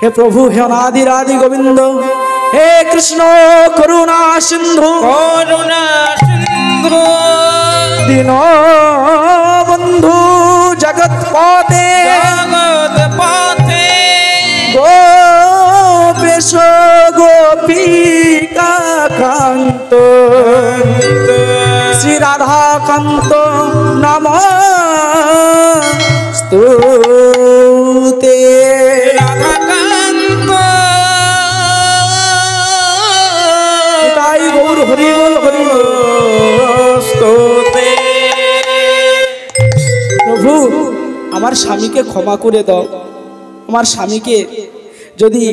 হে প্রভু, হে অনাদি রাধি গোবিন্দ, হে কৃষ্ণ করুণা সিন্ধু, করুণা সিন্ধু দীন বন্ধু জগৎপতে, জগৎ পথে গোপেশ গোপিকা কান্ত, শ্রী রাধাকান্ত নমস্তুতে। রাধাকান্ত তাই গৌর হরি বল, হরি বল। স্তুতে। প্রভু, আমার স্বামীকে ক্ষমা করে দাও। আমার স্বামীকে যদি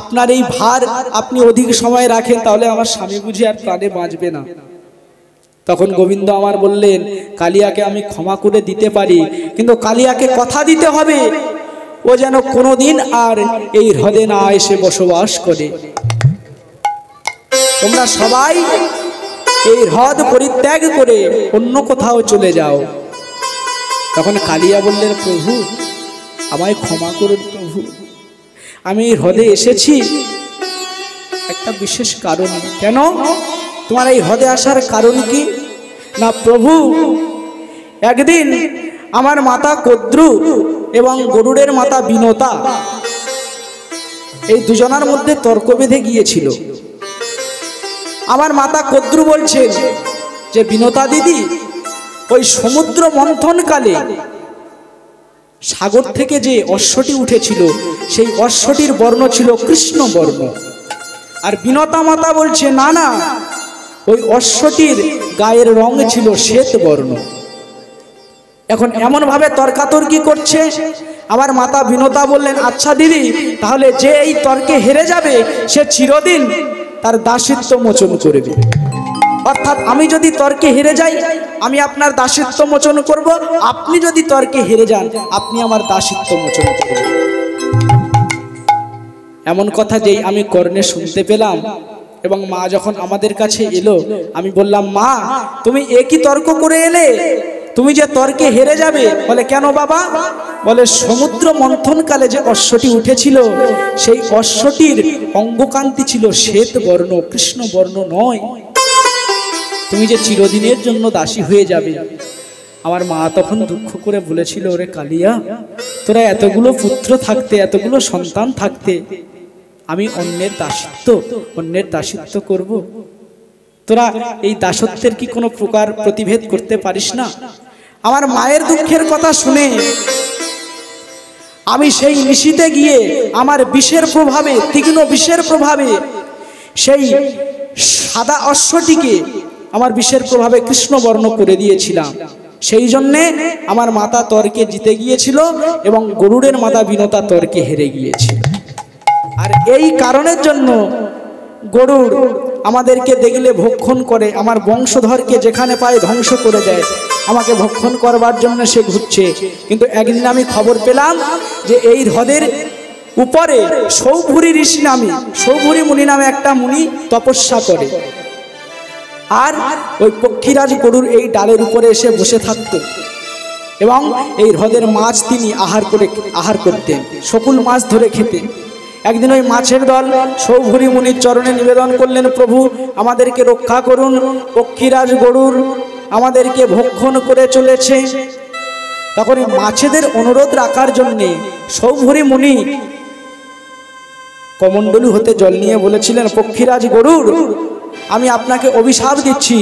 আপনার এই ভার আপনি অধিক সময় রাখেন, তাহলে আমার স্বামী বুঝি আর প্রাণে বাঁচবে না। তখন গোবিন্দ আমার বললেন, কালিয়াকে আমি ক্ষমা করে দিতে পারি, কিন্তু কালিয়াকে কথা দিতে হবে ও যেন কোনোদিন আর এই হ্রদে না এসে বসবাস করে। তোমরা সবাই এই হ্রদ পরিত্যাগ করে অন্য কোথাও চলে যাও। তখন কালিয়া বললেন, প্রভু আমায় ক্ষমা করুন প্রভু, আমি এই হ্রদে এসেছি একটা বিশেষ কারণে। কেন? তোমার এই হ্রদে আসার কারণ কি? না প্রভু, একদিন আমার মাতা কদ্রু এবং গরুড়ের মাতা বিনতা, এই দুজনার মধ্যে তর্ক বেঁধে গিয়েছিল। আমার মাতা কদ্রু বলছেন যে, বিনতা দিদি, ওই সমুদ্র মন্থনকালে সাগর থেকে যে অশ্বটি উঠেছিল, সেই অশ্বটির বর্ণ ছিল কৃষ্ণ বর্ণ। আর বিনতা মাতা বলছে, না না, ওই অশ্বটির গায়ের রং ছিল শ্বেত বর্ণ। এখন এমন ভাবে তর্কাতর্কি করছে। আমার মাতা বিনতা বললেন, আচ্ছা দিদি, তাহলে যে এই তর্কে হেরে যাবে সে চিরদিন তার দাসিত্ব মোচন করবে। অর্থাৎ আমি যদি তর্কে হেরে যাই, আমি আপনার দাসিত্ব মোচন করব, আপনি যদি তর্কে হেরে যান, আপনি আমার দাসিত্ব মোচন করবেন। এমন কথা যেই আমি কর্ণে শুনতে পেলাম, এবং মা যখন আমাদের কাছে এলো, আমি বললাম, মা তুমি একই তর্ক করে এলে, তুমি যে তর্কে হেরে যাবে। বলে, কেন বাবা? বলে, সমুদ্র মন্থনকালে যে অশ্বটি উঠেছিল, সেই অশ্বটির অঙ্গকান্তি ছিল শ্বেত বর্ণ, কৃষ্ণ বর্ণ নয়। তুমি যে চিরদিনের জন্য দাসী হয়ে যাবে। আমার মা তখন দুঃখ করে বলেছিল, ওরে কালিয়া, তোরা এতগুলো পুত্র থাকতে, এতগুলো সন্তান থাকতে আমি অন্যের দাসিত্ব করব? তোরা এই দাসত্বের কি কোনো প্রকার প্রতিভেদ করতে পারিস না? আমার মায়ের দুঃখের কথা শুনে আমি সেই নিশিতে গিয়ে আমার বিষের প্রভাবে, তীক্ষ্ণ বিষের প্রভাবে, সেই সাদা অশ্বটিকে আমার বিষের প্রভাবে কৃষ্ণবর্ণ করে দিয়েছিলাম। সেই জন্যে আমার মাতা তর্কে জিতে গিয়েছিল এবং গরুড়ের মাতা বিনতা তর্কে হেরে গিয়েছিল। আর এই কারণের জন্য গরুড় আমাদেরকে দেখলে ভক্ষণ করে, আমার বংশধরকে যেখানে পায় ধ্বংস করে দেয়। আমাকে ভক্ষণ করবার জন্য সে ঘুরছে। কিন্তু একদিন আমি খবর পেলাম যে এই হ্রদের উপরে সৌভুরি ঋষি নামে, সৌভুরি মুনি নামে একটা মুনি তপস্যা করে। আর ওই পক্ষীরাজ গরুর এই ডালের উপরে এসে বসে থাকত এবং এই হ্রদের মাছ তিনি আহার করতেন, সকল মাছ ধরে খেতেন। একদিন ওই মাছের দল সৌভুরি মুনির চরণে নিবেদন করলেন, প্রভু আমাদেরকে রক্ষা করুন, পক্ষীরাজ গরুর আমাদেরকে ভক্ষণ করে চলেছে। তখন মাছেদের অনুরোধ রাখার জন্যে সৌভুরি মুনি কমণ্ডলু হতে জল নিয়ে বলেছিলেন, পক্ষীরাজ গরুর, আমি আপনাকে অভিশাপ দিচ্ছি,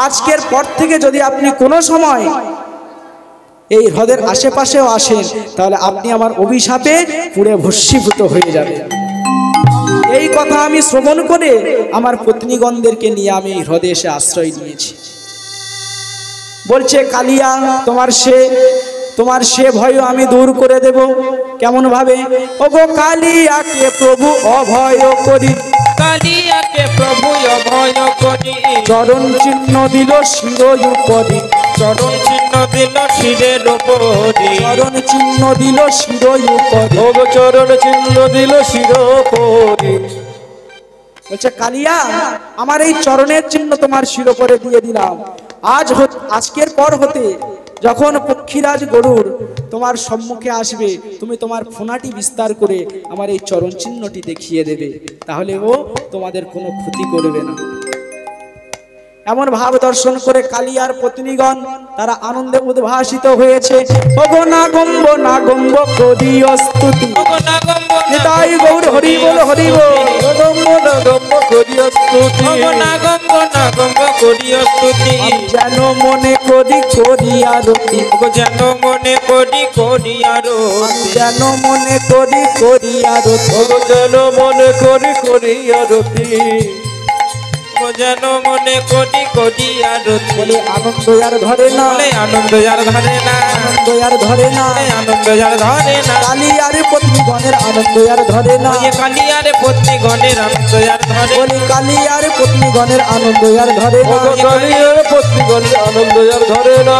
আজকের পর থেকে যদি আপনি কোনো সময় এই হ্রদের আশেপাশেও আসেন, তাহলে আপনি আমার অভিশাপে পুড়ে ভস্মীভূত হয়ে যাবেন। এই কথা আমি শ্রবণ করে আমার পত্নীগণদেরকে নিয়ে আমি এই হ্রদে এসে আশ্রয় নিয়েছি। বলছে, কালিয়া, তোমার সে ভয় আমি দূর করে দেব। কেমন ভাবে? ওগো কালিয়াকে প্রভু অভয় করি, কালিয়াকে প্রভু অভয় করি, চরণ চিহ্ন দিল শিরোর উপরি, চরণ চিহ্ন দিল শিরের উপরি, চরণ চিহ্ন দিল শিরোর উপরি, ওগো চরণ চিহ্ন দিল শির উপরি। বলছে, কালিয়া, আমার এই চরণের চিহ্ন তোমার শির উপরে দিয়ে দিলাম। আজকের পর হতে যখন পক্ষীরাজ গরুড় তোমার সম্মুখে আসবে, তুমি তোমার ফোনাটি বিস্তার করে আমার এই চরণ চিহ্নটি দেখিয়ে দেবে, তাহলে ও তোমাদের কোনো ক্ষতি করবে না। এমন ভাব দর্শন করে কালিয়ার পত্নীগণ তারা আনন্দে উদ্ভাসিত হয়েছে। ওগো নাগম্ব নাগম্ব করিও স্তুতি, নিতাই গৌর হরি বল হরি বল। নাগম্ব নাগম্ব করিও স্তুতি, নাগম্ব নাগম্ব করিও স্তুতি। যেন মনে করি করিয়া রতি, যেন মনে করি করিয়া রতি, যেন মনে করি করিয়া রতি, যেন মনে করি করিয়া রতি, যেন মনে করি করিয়া রতি। বলে আনন্দ আর ধরে না, আনন্দ যার ধরে না, আনন্দ আর ধরে না, আনন্দ যার ধরে না। কালিয়ার পত্নীগণের আনন্দ আর ধরে না, কালিয়ার পত্নী গণের আনন্দ যার ধরে। বলি কালিয়ার পত্নীগণের আনন্দ আর ধরে না, কালিয়ার পত্নী গণের আনন্দ যার ধরে না।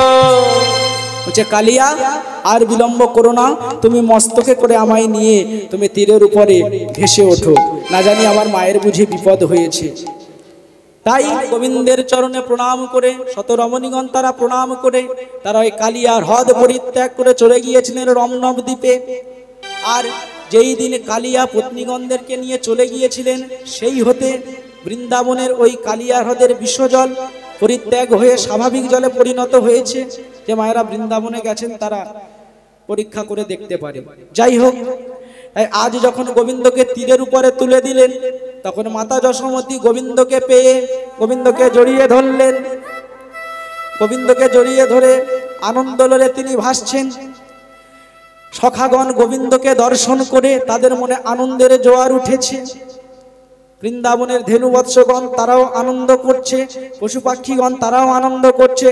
বলছে কালিয়া আর বিলম্ব করো না, তুমি মস্তকে করে আমায় নিয়ে তুমি তীরের উপরে ভেসে ওঠো, না জানি আমার মায়ের বুঝি বিপদ হয়েছে। তাই গোবিন্দের চরণে প্রণাম করে শত রমণীগণ তারা প্রণাম করে তারা ওই কালিয়ার হ্রদ পরিত্যাগ করে চলে গিয়েছিলেন রমনব দ্বীপে। আর যেই দিন কালিয়া পত্নীগণদেরকে নিয়ে চলে গিয়েছিলেন, সেই হতে বৃন্দাবনের ওই কালিয়া হ্রদের বিশ্বজল পরিত্যাগ হয়ে স্বাভাবিক জলে পরিণত হয়েছে। যে মায়েরা বৃন্দাবনে গেছেন তারা পরীক্ষা করে দেখতে পারে। যাই হোক, তাই আজ যখন গোবিন্দকে তীরের উপরে তুলে দিলেন, তখন মাতা যশোমতী গোবিন্দকে পেয়ে গোবিন্দকে জড়িয়ে ধরলেন। গোবিন্দকে জড়িয়ে ধরে আনন্দলোলে তিনি ভাসছেন। সখাগণ গোবিন্দকে দর্শন করে তাদের মনে আনন্দের জোয়ার উঠেছে। বৃন্দাবনের ধেনুবৎসগণ তারাও আনন্দ করছে, পশু পাখিগণ তারাও আনন্দ করছে।